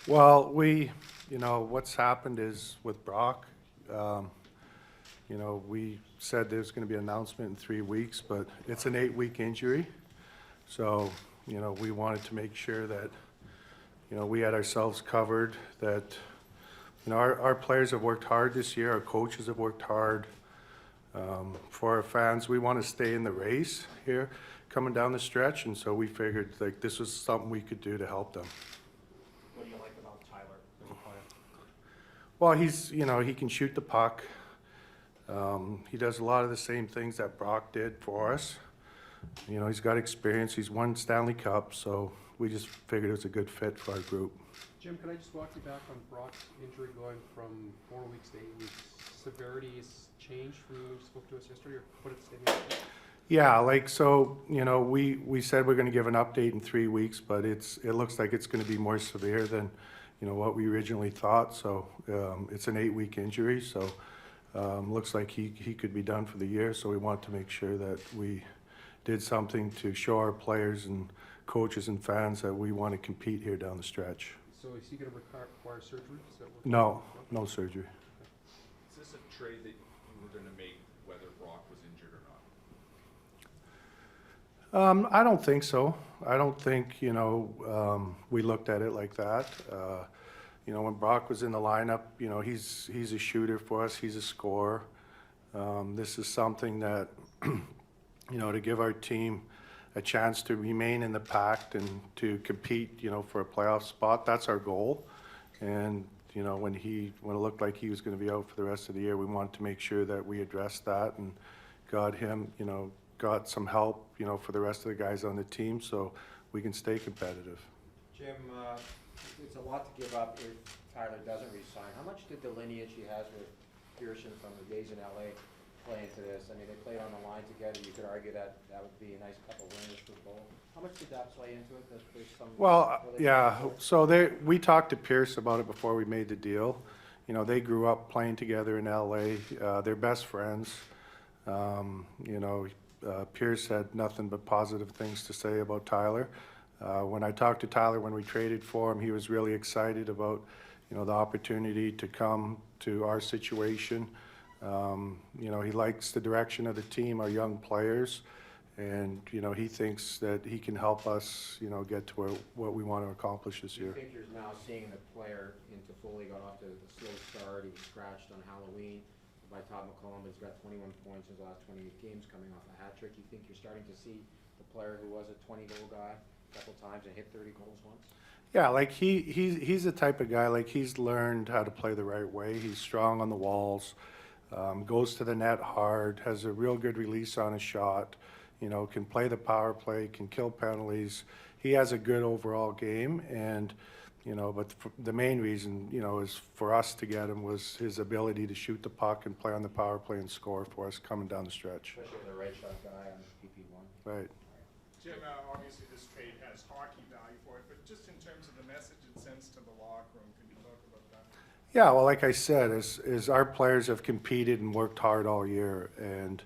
Well, what's happened is with Brock, we said there's going to be an announcement in 3 weeks, but it's an 8-week injury. So, we wanted to make sure that, we had ourselves covered, that, our players have worked hard this year, our coaches have worked hard. For our fans, we want to stay in the race here coming down the stretch, and so we figured like this was something we could do to help them. What do you like about Tyler as a player? Well, he can shoot the puck. He does a lot of the same things that Brock did for us. He's got experience. He's won Stanley Cup, so we just figured it was a good fit for our group. Jim, can I just walk you back on Brock's injury going from 4 weeks to 8 weeks? Severity has changed from when you spoke to us yesterday, or what it's stating? Yeah, we said we're going to give an update in 3 weeks, but it looks like it's going to be more severe than what we originally thought. So it's an 8-week injury, so looks like he could be done for the year. So we want to make sure that we did something to show our players and coaches and fans that we want to compete here down the stretch. So is he going to require surgery? Is that what No surgery. Is this a trade that you were going to make whether Brock was injured or not? I don't think so. I don't think, we looked at it like that. When Brock was in the lineup, he's a shooter for us. He's a scorer. This is something that, to give our team a chance to remain in the pact and to compete, for a playoff spot. That's our goal. And, when it looked like he was going to be out for the rest of the year, we wanted to make sure that we addressed that and got him, got some help, for the rest of the guys on the team so we can stay competitive. Jim, it's a lot to give up if Tyler doesn't resign. How much did the lineage he has with Pearson from the days in LA play into this? I mean, they played on the line together. You could argue that would be a nice couple winners for both. How much did that play into it? There's some Yeah. So we talked to Pierce about it before we made the deal. They grew up playing together in LA. They're best friends. Pierce had nothing but positive things to say about Tyler. When I talked to Tyler when we traded for him, he was really excited about, the opportunity to come to our situation. He likes the direction of the team, our young players, and, he thinks that he can help us, get to what we want to accomplish this year. Do you think you're now seeing the player in Toffoli got off to a slow start? He was scratched on Halloween by Todd McCollum, but he's got 21 points in his last 28 games coming off a hat trick. You think you're starting to see the player who was a 20-goal guy a couple times and hit 30 goals once? Yeah, he's the type of guy, he's learned how to play the right way. He's strong on the walls, goes to the net hard, has a real good release on his shot, can play the power play, can kill penalties. He has a good overall game, and but the main reason, is for us to get him was his ability to shoot the puck and play on the power play and score for us coming down the stretch. Especially with a right shot guy on PP1. Right. Jim, obviously this trade has hockey value for it, but just in terms of the message it sends to the locker room, can you talk about that? Yeah, well, like I said, as our players have competed and worked hard all year, and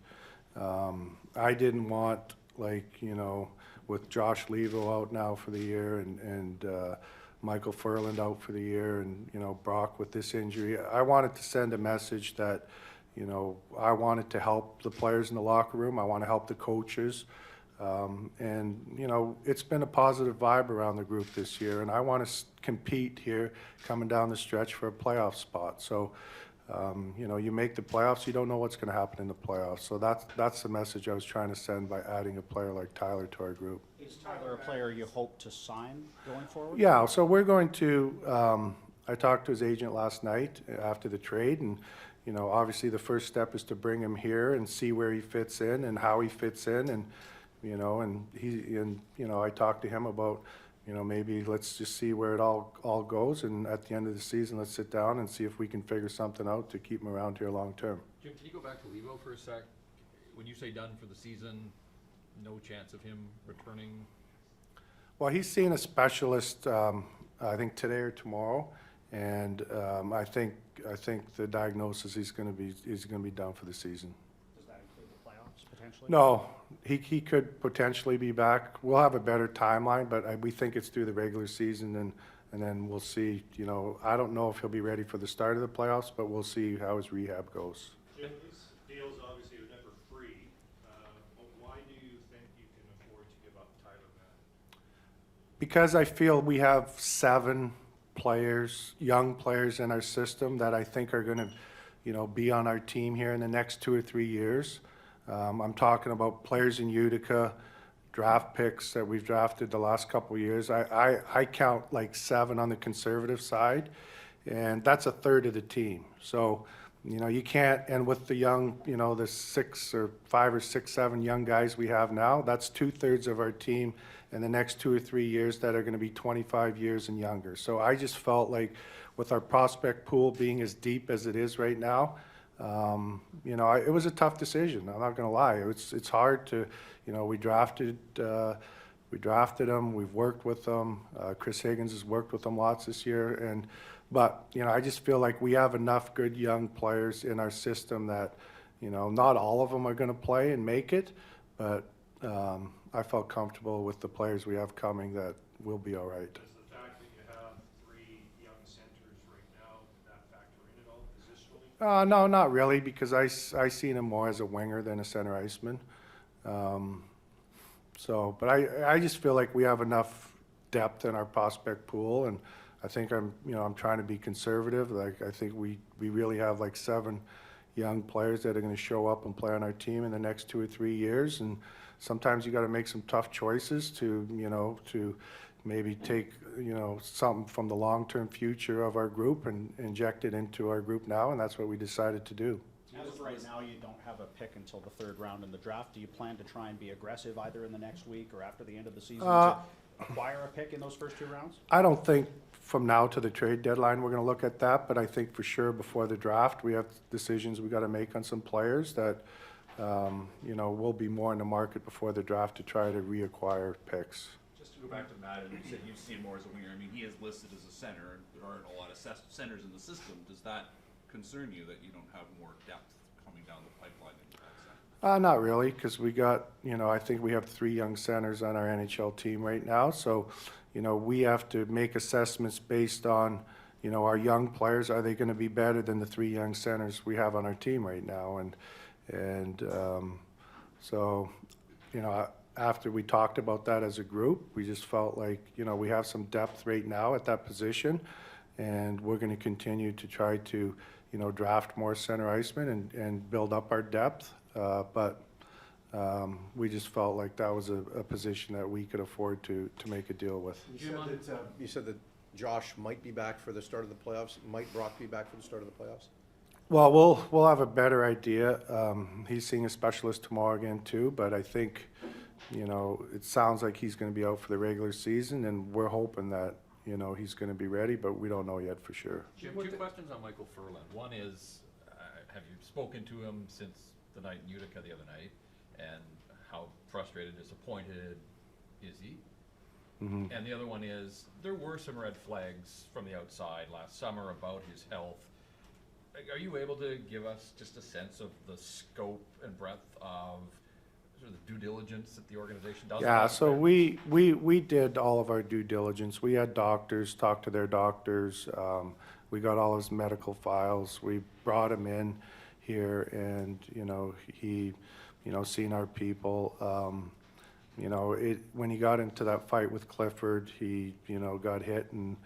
I didn't want, with Josh Levo out now for the year and Michael Furland out for the year, and Brock with this injury, I wanted to send a message that I wanted to help the players in the locker room. I want to help the coaches, and it's been a positive vibe around the group this year, and I want to compete here coming down the stretch for a playoff spot. So you make the playoffs, you don't know what's going to happen in the playoffs. So that's the message I was trying to send by adding a player like Tyler to our group. Is Tyler a player you hope to sign going forward? Yeah, so we're going to, I talked to his agent last night after the trade, and, obviously the first step is to bring him here and see where he fits in and how he fits in, and, I talked to him about, maybe let's just see where it all goes, and at the end of the season, let's sit down and see if we can figure something out to keep him around here long term. Jim, can you go back to Levo for a sec? When you say done for the season, no chance of him returning? Well, he's seeing a specialist, I think today or tomorrow, and I think the diagnosis he's going to be done for the season. Does that include the playoffs potentially? No, he could potentially be back. We'll have a better timeline, but we think it's through the regular season And then we'll see, you know, I don't know if he'll be ready for the start of the playoffs, but we'll see how his rehab goes. Jim, these deals obviously are never free, but why do you think you can afford to give up Tyler Madden? Because I feel we have 7 players, young players in our system that I think are gonna, you know, be on our team here in the next 2 or 3 years. I'm talking about players in Utica, draft picks that we've drafted the last couple of years. I count like 7 on the conservative side, and that's a third of the team. So, you know, you can't, and with the young, you know, the 5 or 6, 7 young guys we have now, that's 2/3 of our team in the next 2 or 3 years that are gonna be 25 years and younger. So I just felt like with our prospect pool being as deep as it is right now, you know, it was a tough decision. I'm not gonna lie. It's hard to, you know, we drafted them. We've worked with them. Chris Higgins has worked with them lots this year, but you know, I just feel like we have enough good young players in our system that, you know, not all of them are gonna play and make it, but I felt comfortable with the players we have coming that we'll be all right. Does the fact that you have 3 young centers right now, did that factor in at all positionally? No, not really, because I seen him more as a winger than a center iceman. But I just feel like we have enough depth in our prospect pool, and I think I'm trying to be conservative. Like, I think we really have like 7 young players that are gonna show up and play on our team in the next 2 or 3 years, and sometimes you gotta make some tough choices to maybe take, you know, something from the long-term future of our group and inject it into our group now, and that's what we decided to do. As of right now, you don't have a pick until the 3rd round in the draft. Do you plan to try and be aggressive either in the next week or after the end of the season to acquire a pick in those first 2 rounds? I don't think from now to the trade deadline we're gonna look at that, but I think for sure before the draft, we have decisions we gotta make on some players that, you know, will be more in the market before the draft to try to reacquire picks. Just to go back to Madden, you said you see him more as a winger. I mean, he is listed as a center, and there aren't a lot of centers in the system. Does that concern you that you don't have more depth coming down the pipeline in that sense? Not really, because we got, you know, I think we have 3 young centers on our NHL team right now. So, you know, we have to make assessments based on, you know, our young players. Are they going to be better than the 3 young centers we have on our team right now? So, you know, after we talked about that as a group, we just felt like, you know, we have some depth right now at that position, and we're going to continue to try to, you know, draft more center icemen and build up our depth. But we just felt like that was a position that we could afford to make a deal with. You said that Josh might be back for the start of the playoffs. Might Brock be back for the start of the playoffs? Well, we'll have a better idea. He's seeing a specialist tomorrow again too, but I think, you know, it sounds like he's going to be out for the regular season, and we're hoping that, you know, he's going to be ready, but we don't know yet for sure. Jim, 2 questions on Michael Furlan. One is, have you spoken to him since the night in Utica the other night, and how frustrated, disappointed is he? Mm-hmm. And the other one is, there were some red flags from the outside last summer about his health. Are you able to give us just a sense of the scope and breadth of sort of the due diligence that the organization does? Yeah, so we did all of our due diligence. We had doctors talk to their doctors. We got all his medical files. We brought him in here, and, you know, he, you know, seen our people. You know, when he got into that fight with Clifford, he, you know, got hit and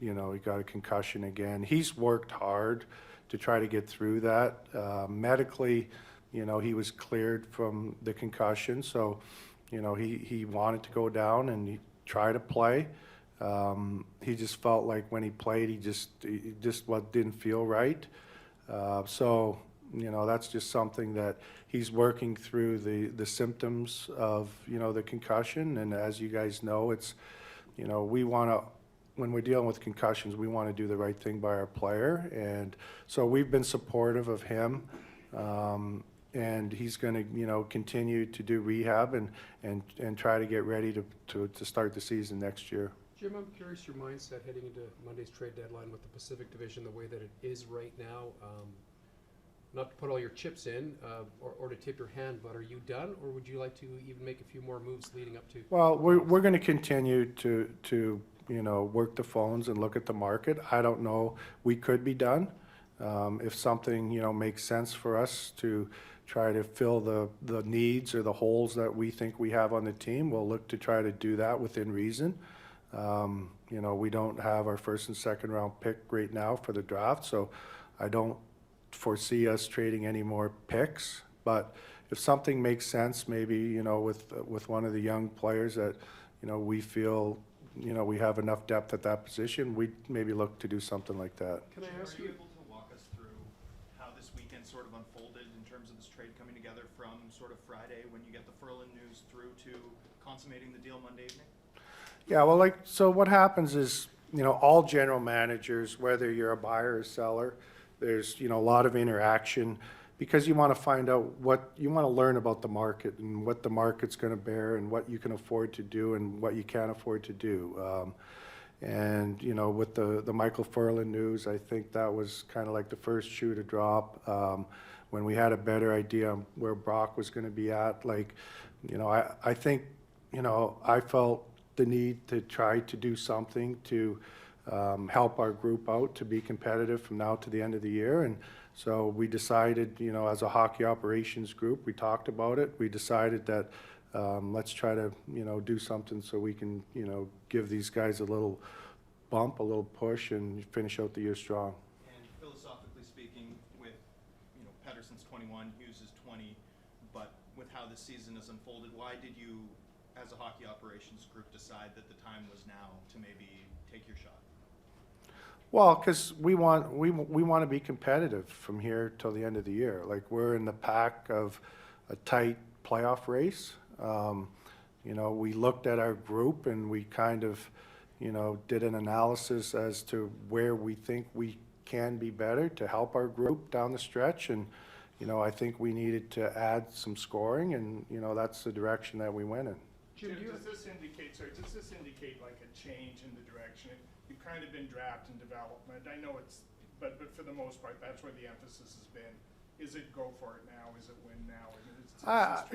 you know, he got a concussion again. He's worked hard to try to get through that. Medically, you know, he was cleared from the concussion, so, you know, he wanted to go down and he tried to play. He just felt like when he played, he just didn't feel right. So, you know, that's just something that he's working through the symptoms of, you know, the concussion. And as you guys know, it's, you know, when we're dealing with concussions, we want to do the right thing by our player. And so we've been supportive of him. And he's going to, you know, continue to do rehab and try to get ready to start the season next year. Jim, I'm curious your mindset heading into Monday's trade deadline with the Pacific Division the way that it is right now. Not to put all your chips in or to tip your hand, but are you done, or would you like to even make a few more moves leading up to? Well, we're going to continue to work the phones and look at the market. I don't know, we could be done. If something, makes sense for us to try to fill the needs or the holes that we think we have on the team, we'll look to try to do that within reason. We don't have our first and second round pick right now for the draft, so I don't foresee us trading any more picks. But if something makes sense, maybe, with one of the young players that, we feel, we have enough depth at that position, we'd maybe look to do something like that. Can I ask Are you, you able to walk us through how this weekend sort of unfolded in terms of this trade coming together from sort of Friday when you get the Furlan news through to consummating the deal Monday evening? Yeah, well, so what happens is, all general managers, whether you're a buyer or seller, there's, a lot of interaction because you want to find out you want to learn about the market and what the market's going to bear and what you can afford to do and what you can't afford to do. With the Michael Furlan news, I think that was kind of like the first shoe to drop. When we had a better idea on where Brock was going to be at, I think, I felt the need to try to do something to help our group out to be competitive from now to the end of the year. And so we decided, as a hockey operations group, we talked about it. We decided that let's try to, do something so we can, give these guys a little bump, a little push, and finish out the year strong. And philosophically speaking, with Pedersen's 21, Hughes is 20, but with how this season has unfolded, why did you, as a hockey operations group, decide that the time was now to maybe take your shot? Well, because we want to be competitive from here till the end of the year. Like, we're in the pack of a tight playoff race. We looked at our group and we kind of, did an analysis as to where we think we can be better to help our group down the stretch. And, I think we needed to add some scoring, and, that's the direction that we went in. Jim, do you, Does this indicate like a change in the direction? You've kind of been draft and development. I know but for the most part, that's where the emphasis has been. Is it go for it now? Is it win now?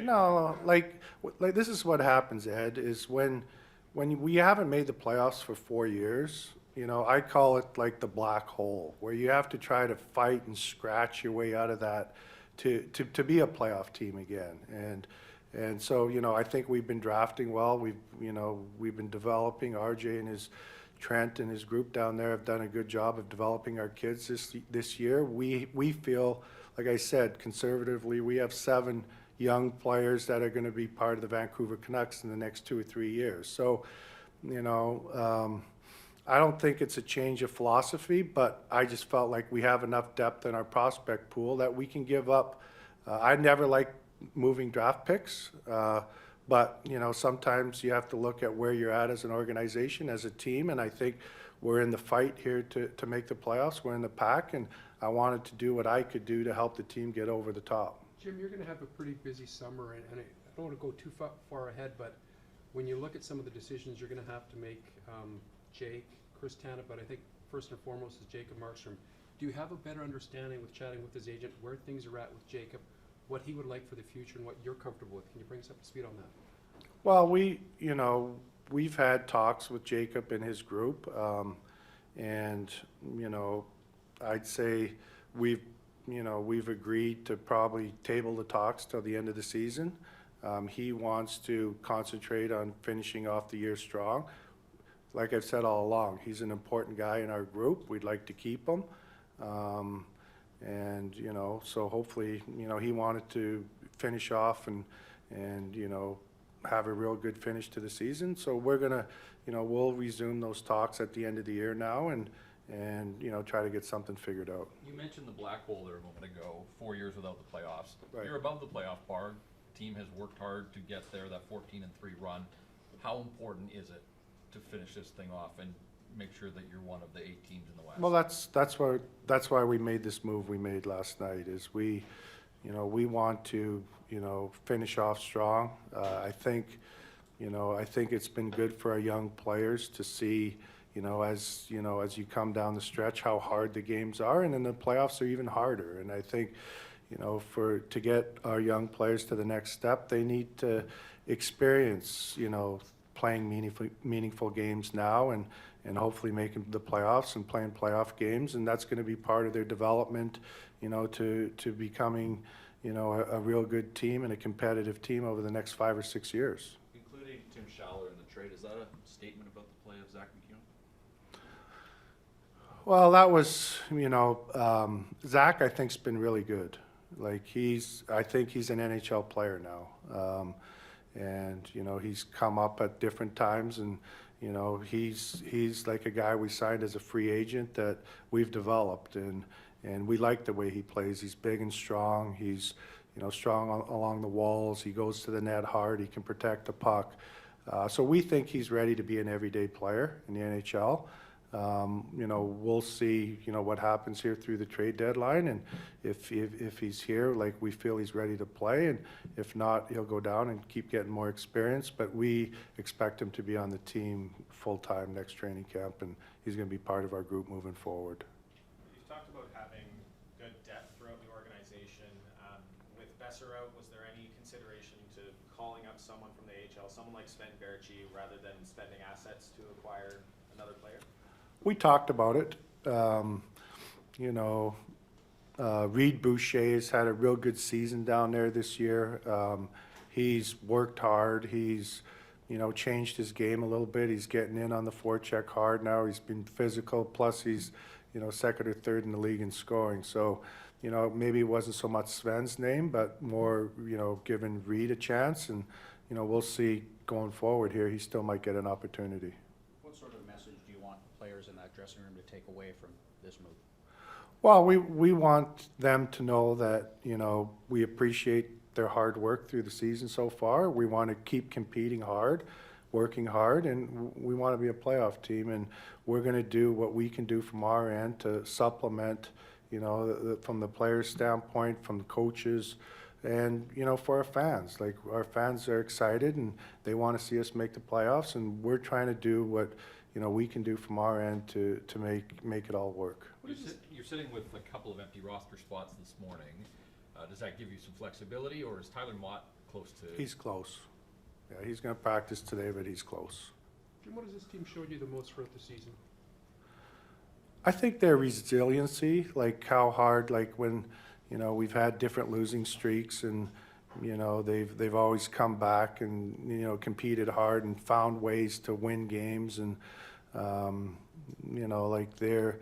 No, like this is what happens, Ed, is when we haven't made the playoffs for 4 years, I call it like the black hole, where you have to try to fight and scratch your way out of that to be a playoff team again. And so, I think we've been drafting well. We've been developing. RJ and Trent and his group down there have done a good job of developing our kids this year. We feel, like I said, conservatively, we have 7 young players that are going to be part of the Vancouver Canucks in the next 2 or 3 years. So, I don't think it's a change of philosophy, but I just felt like we have enough depth in our prospect pool that we can give up. I never like moving draft picks, but sometimes you have to look at where you're at as an organization, as a team, and I think we're in the fight here to make the playoffs. We're in the pack, and I wanted to do what I could do to help the team get over the top. Jim, you're going to have a pretty busy summer, and I don't want to go too far ahead, but when you look at some of the decisions you're going to have to make, Jake, Chris Tanev, but I think first and foremost is Jacob Markstrom. Do you have a better understanding with chatting with his agent where things are at with Jacob, what he would like for the future and what you're comfortable with? Can you bring us up to speed on that? Well, we've had talks with Jacob and his group, and I'd say we've agreed to probably table the talks till the end of the season. He wants to concentrate on finishing off the year strong. Like I've said all along, he's an important guy in our group. We'd like to keep him. So hopefully, he wanted to finish off and have a real good finish to the season. So we're gonna, we'll resume those talks at the end of the year now and try to get something figured out. You mentioned the black hole there a moment ago, 4 years without the playoffs. Right. You're above the playoff bar. Team has worked hard to get there, that 14-3 run. How important is it to finish this thing off and make sure that you're one of the 8 teams in the West? Well, that's why we made this move we made last night, is we want to, finish off strong. I think it's been good for our young players to see, as you come down the stretch, how hard the games are, and then the playoffs are even harder. And I think, to get our young players to the next step, they need to experience, playing meaningful games now and hopefully making the playoffs and playing playoff games. And that's going to be part of their development, you know, to becoming, you know, a real good team and a competitive team over the next 5 or 6 years. Including Tim Schaller in the trade, is that a statement about the play of Zach McEwen? Well, that was, you know, Zach, I think, has been really good. Like, I think he's an NHL player now. And, you know, he's come up at different times, and, you know, he's like a guy we signed as a free agent that we've developed, and we like the way he plays. He's big and strong. He's, you know, strong along the walls. He goes to the net hard. He can protect the puck. So we think he's ready to be an everyday player in the NHL. You know, we'll see, you know, what happens here through the trade deadline, and if he's here, like, we feel he's ready to play, and if not, he'll go down and keep getting more experience, but we expect him to be on the team full-time next training camp, and he's going to be part of our group moving forward. You've talked about having good depth throughout the organization. With Boeser out, was there any consideration to calling up someone from the AHL, someone like Sven Berchi, rather than spending assets to acquire another player? We talked about it. You know, Reed Boucher's had a real good season down there this year. He's worked hard. He's, you know, changed his game a little bit. He's getting in on the forecheck hard now. He's been physical. Plus, he's, you know, second or third in the league in scoring. So, you know, maybe it wasn't so much Sven's name, but more, you know, giving Reed a chance. And, you know, we'll see going forward here. He still might get an opportunity. What sort of message do you want players in that dressing room to take away from this move? Well, we want them to know that, you know, we appreciate their hard work through the season so far. We want to keep competing hard, working hard, and we want to be a playoff team. And we're going to do what we can do from our end to supplement, you know, from the players' standpoint, from the coaches, and, you know, for our fans. Like, our fans are excited and they want to see us make the playoffs, and we're trying to do what, you know, we can do from our end to make it all work. You're sitting with a couple of empty roster spots this morning. Does that give you some flexibility, or is Tyler Mott close to? He's close. Yeah, he's going to practice today, but he's close. Jim, what has this team showed you the most throughout the season? I think their resiliency, like how hard, like when, you know, we've had different losing streaks, and, you know, they've always come back and, you know, competed hard and found ways to win games. And, you know, like they're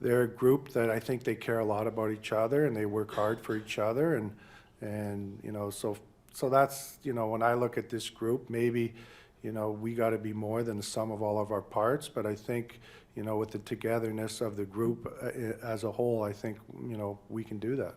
a group that I think they care a lot about each other, and they work hard for each other. And you know, so that's, you know, when I look at this group, maybe, you know, we got to be more than the sum of all of our parts. But I think, you know, with the togetherness of the group as a whole, I think, you know, we can do that.